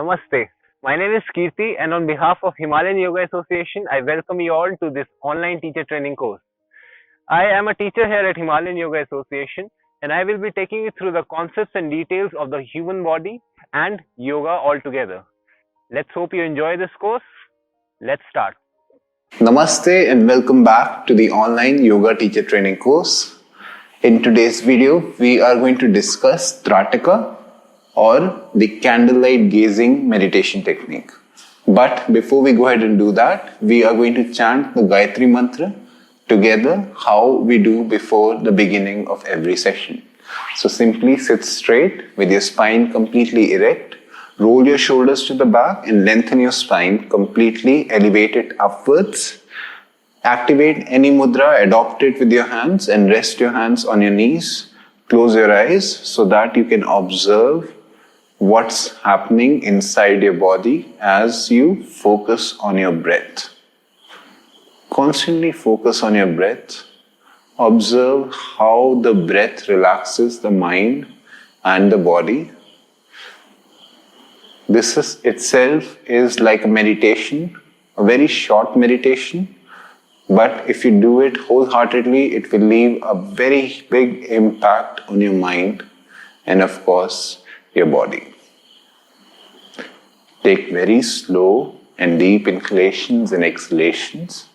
Namaste. My name is Kirti, and on behalf of Himalayan Yoga Association, I welcome you all to this online teacher training course. I am a teacher here at Himalayan Yoga Association, and I will be taking you through the concepts and details of the human body and yoga altogether. Let's hope you enjoy this course. Let's start. Namaste and welcome back to the online yoga teacher training course. In today's video, we are going to discuss Trataka or the candlelight gazing meditation technique. But before we go ahead and do that, we are going to chant the Gayatri Mantra together, how we do before the beginning of every session. So simply sit straight with your spine completely erect. Roll your shoulders to the back and lengthen your spine, completely elevate it upwards. Activate any mudra, adopt it with your hands and rest your hands on your knees. Close your eyes so that you can observe what's happening inside your body as you focus on your breath. Constantly focus on your breath. Observe how the breath relaxes the mind and the body. This itself is like a meditation, a very short meditation, but if you do it wholeheartedly, it will leave a very big impact on your mind and of course your body. Take very slow and deep inhalations and exhalations.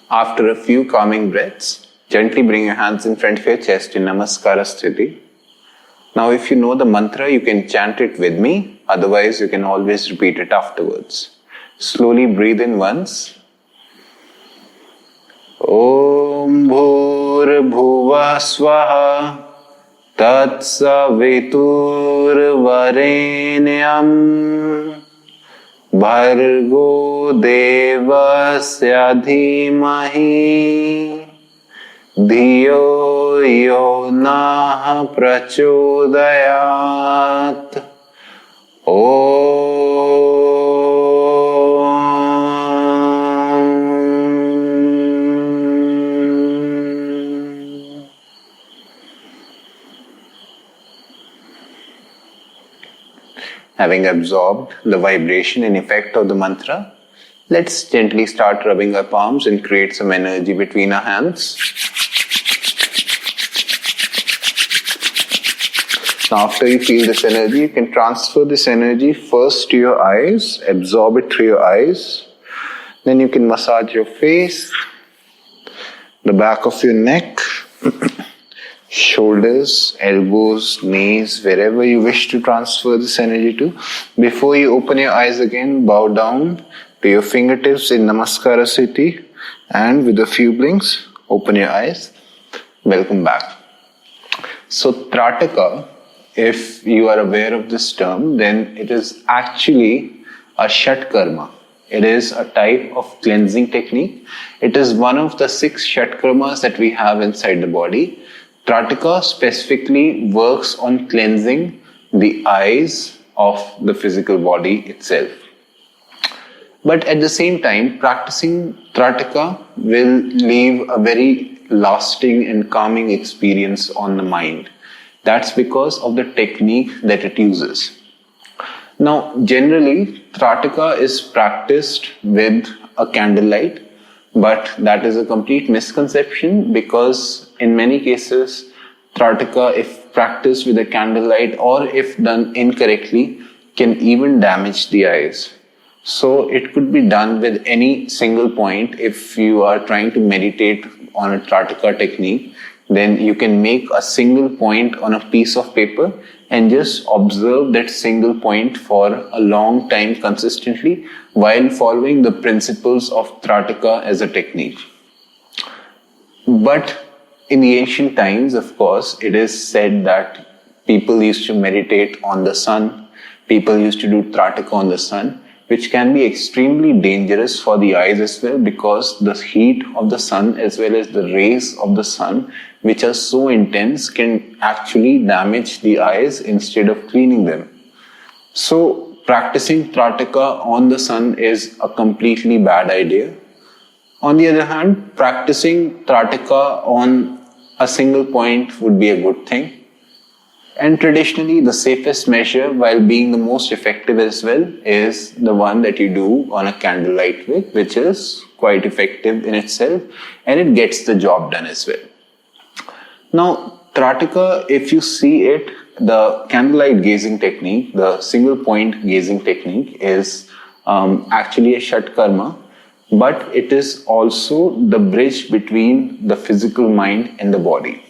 After a few calming breaths, gently bring your hands in front of your chest in Namaskara Sthiti. Now if you know the mantra, you can chant it with me. Otherwise, you can always repeat it afterwards. Slowly breathe in once. Om Bhur Bhuva Swaha Tat Savitur Varenyam Bhargo Devasya Dhimahi Dhiyo Yo Nah Prachodayat. Having absorbed the vibration and effect of the mantra, let's gently start rubbing our palms and create some energy between our hands. Now, after you feel this energy, you can transfer this energy first to your eyes, absorb it through your eyes. Then you can massage your face, the back of your neck, shoulders, elbows, knees, wherever you wish to transfer this energy to. Before you open your eyes again, bow down to your fingertips in Namaskara Sthiti and with a few blinks, open your eyes. Welcome back. So Trataka, if you are aware of this term, then it is actually a Shat Karma. It is a type of cleansing technique. It is one of the 6 Shat Karmas that we have inside the body. Trataka specifically works on cleansing the eyes of the physical body itself. But at the same time, practicing Trataka will leave a very lasting and calming experience on the mind. That's because of the technique that it uses. Now, generally, Trataka is practiced with a candlelight, but that is a complete misconception because in many cases, Trataka, if practiced with a candlelight or if done incorrectly, can even damage the eyes. So it could be done with any single point. If you are trying to meditate on a Trataka technique, then you can make a single point on a piece of paper and just observe that single point for a long time consistently while following the principles of Trataka as a technique. But in the ancient times, of course, it is said that people used to meditate on the sun, people used to do Trataka on the sun, which can be extremely dangerous for the eyes as well, because the heat of the sun as well as the rays of the sun, which are so intense, can actually damage the eyes instead of cleaning them. So practicing Trataka on the sun is a completely bad idea. On the other hand, practicing Trataka on a single point would be a good thing. And traditionally, the safest measure, while being the most effective as well, is the one that you do on a candlelight wick, which is quite effective in itself, and it gets the job done as well. Now, Trataka, if you see it, the candlelight gazing technique, the single point gazing technique, is actually a Shat Karma, but it is also the bridge between the physical mind and the body.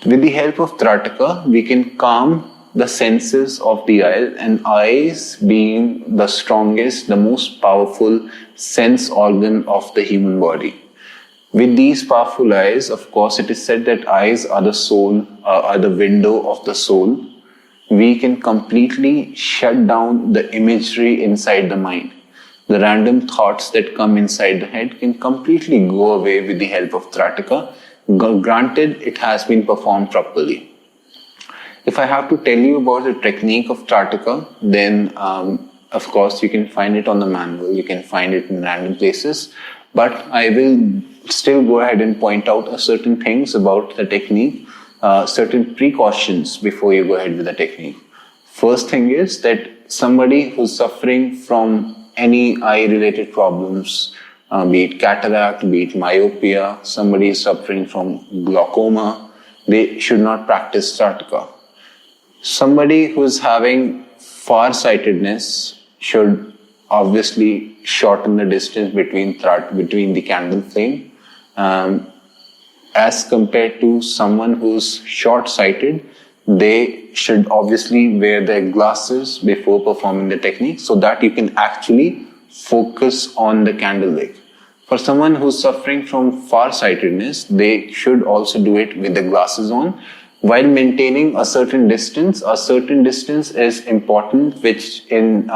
With the help of Trataka, we can calm the senses of the eyes, and eyes being the strongest, the most powerful sense organ of the human body. With these powerful eyes, of course, it is said that eyes are the soul, are the window of the soul. We can completely shut down the imagery inside the mind. The random thoughts that come inside the head can completely go away with the help of Trataka. Granted, it has been performed properly. If I have to tell you about the technique of Trataka, then of course you can find it on the manual, you can find it in random places, but I will still go ahead and point out certain things about the technique, certain precautions before you go ahead with the technique. First thing is that somebody who's suffering from any eye-related problems, be it cataract, be it myopia, somebody is suffering from glaucoma, they should not practice Trataka. Somebody who is having far-sightedness should obviously shorten the distance between the candle flame. As compared to someone who's short-sighted, they should obviously wear their glasses before performing the technique so that you can actually focus on the candle wick. For someone who's suffering from far-sightedness, they should also do it with the glasses on while maintaining a certain distance. A certain distance is important, which in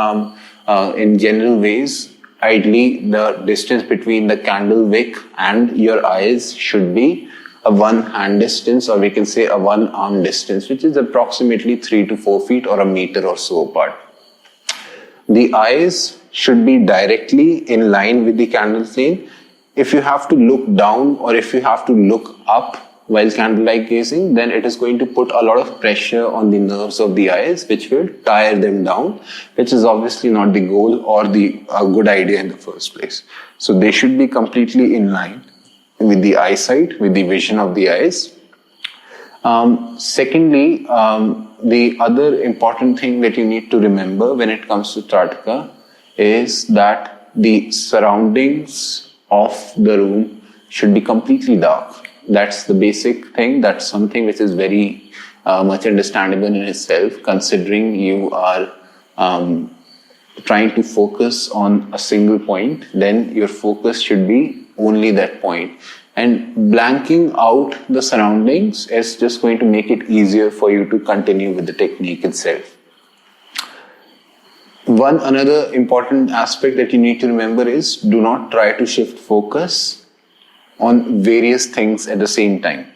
general ways, ideally the distance between the candle wick and your eyes should be a one-hand distance, or we can say a one-arm distance, which is approximately 3 to 4 feet or a meter or so apart. The eyes should be directly in line with the candle flame. If you have to look down or if you have to look up while candlelight gazing, then it is going to put a lot of pressure on the nerves of the eyes, which will tire them down, which is obviously not the goal or the good idea in the first place. So they should be completely in line with the eyesight, with the vision of the eyes. Secondly, the other important thing that you need to remember when it comes to Trataka is that the surroundings of the room should be completely dark. That's the basic thing. That's something which is very much understandable in itself, considering you are trying to focus on a single point. Then your focus should be only that point. And blanking out the surroundings is just going to make it easier for you to continue with the technique itself. One another important aspect that you need to remember is do not try to shift focus on various things at the same time.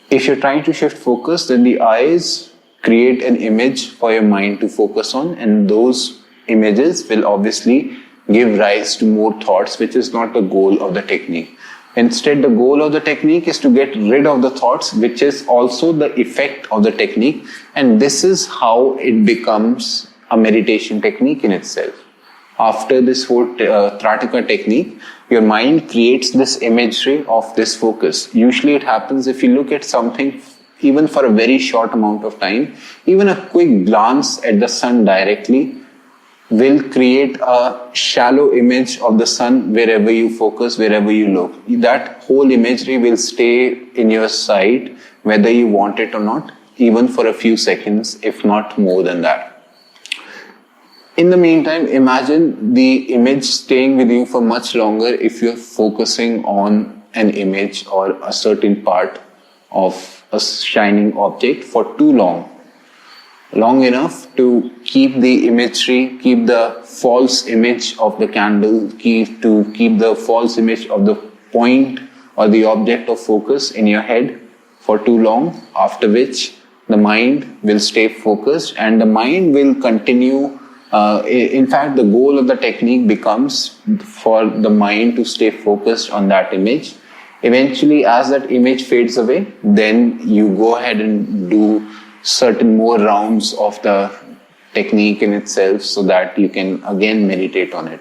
If you're trying to shift focus, then the eyes create an image for your mind to focus on, and those images will obviously give rise to more thoughts, which is not the goal of the technique. Instead, the goal of the technique is to get rid of the thoughts, which is also the effect of the technique, and this is how it becomes a meditation technique in itself. After this whole Trataka technique, your mind creates this imagery of this focus. Usually it happens if you look at something even for a very short amount of time, even a quick glance at the sun directly will create a shallow image of the sun wherever you focus, wherever you look. That whole imagery will stay in your sight whether you want it or not, even for a few seconds, if not more than that. In the meantime, imagine the image staying with you for much longer if you're focusing on an image or a certain part of a shining object for too long. Long enough to keep the imagery, keep the false image of the candle, keep the false image of the point or the object of focus in your head for too long, after which the mind will stay focused and the mind will continue. In fact, the goal of the technique becomes for the mind to stay focused on that image. Eventually, as that image fades away, then you go ahead and do certain more rounds of the technique in itself so that you can again meditate on it.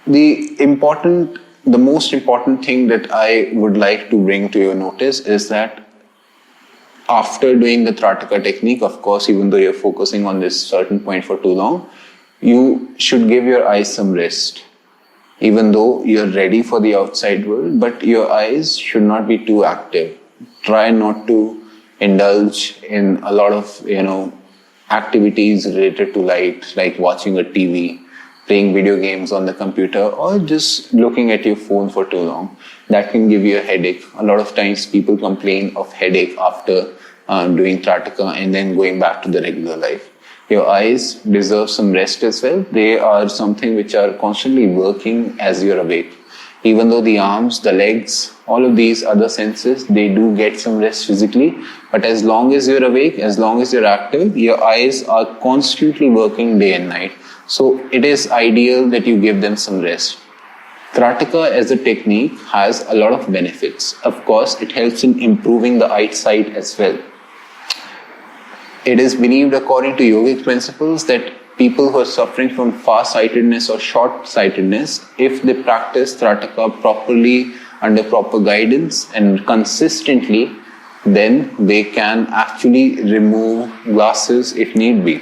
The most important thing that I would like to bring to your notice is that after doing the Trataka technique, of course, even though you're focusing on this certain point for too long, you should give your eyes some rest. Even though you're ready for the outside world, but your eyes should not be too active. Try not to indulge in a lot of, activities related to light, like watching a TV, playing video games on the computer, or just looking at your phone for too long. That can give you a headache. A lot of times people complain of headache after doing Trataka and then going back to the regular life. Your eyes deserve some rest as well. They are something which are constantly working as you're awake. Even though the arms, the legs, all of these other senses, they do get some rest physically. But as long as you're awake, as long as you're active, your eyes are constantly working day and night. So it is ideal that you give them some rest. Trataka as a technique has a lot of benefits. Of course, it helps in improving the eyesight as well. It is believed according to yogic principles that people who are suffering from far-sightedness or short-sightedness, if they practice Trataka properly, under proper guidance and consistently, then they can actually remove glasses if need be.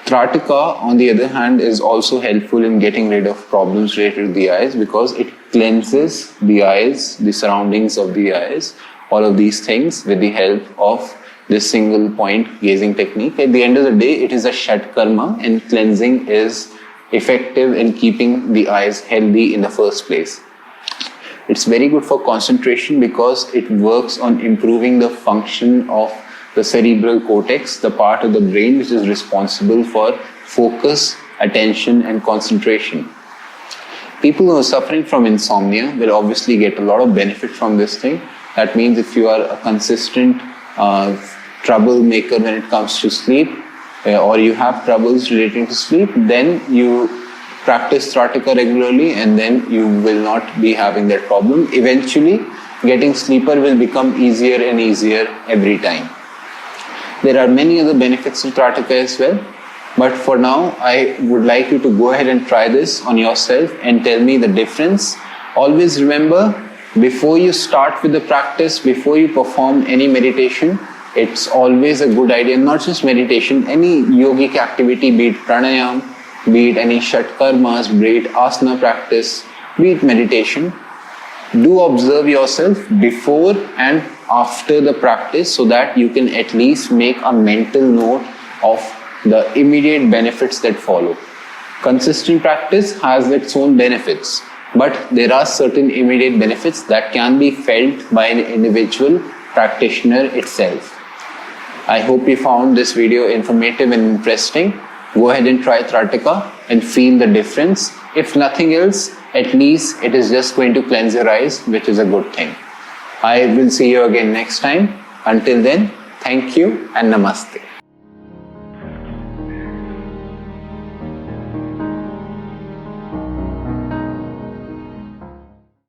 Trataka, on the other hand, is also helpful in getting rid of problems related to the eyes because it cleanses the eyes, the surroundings of the eyes, all of these things with the help of this single point gazing technique. At the end of the day, it is a Shat Karma, and cleansing is effective in keeping the eyes healthy in the first place. It's very good for concentration because it works on improving the function of the cerebral cortex, the part of the brain which is responsible for focus, attention and concentration. People who are suffering from insomnia will obviously get a lot of benefit from this thing. That means if you are a consistent troublemaker when it comes to sleep, or you have troubles relating to sleep, then you practice Trataka regularly and then you will not be having that problem. Eventually, getting sleeper will become easier and easier every time. There are many other benefits to Trataka as well, but for now, I would like you to go ahead and try this on yourself and tell me the difference. Always remember, before you start with the practice, before you perform any meditation, it's always a good idea, not just meditation, any yogic activity, be it pranayam, be it any Shat Karmas, be it asana practice, be it meditation, do observe yourself before and after the practice so that you can at least make a mental note of the immediate benefits that follow. Consistent practice has its own benefits, but there are certain immediate benefits that can be felt by an individual practitioner itself. I hope you found this video informative and interesting. Go ahead and try Trataka and feel the difference. If nothing else, at least it is just going to cleanse your eyes, which is a good thing. I will see you again next time. Until then, thank you and namaste.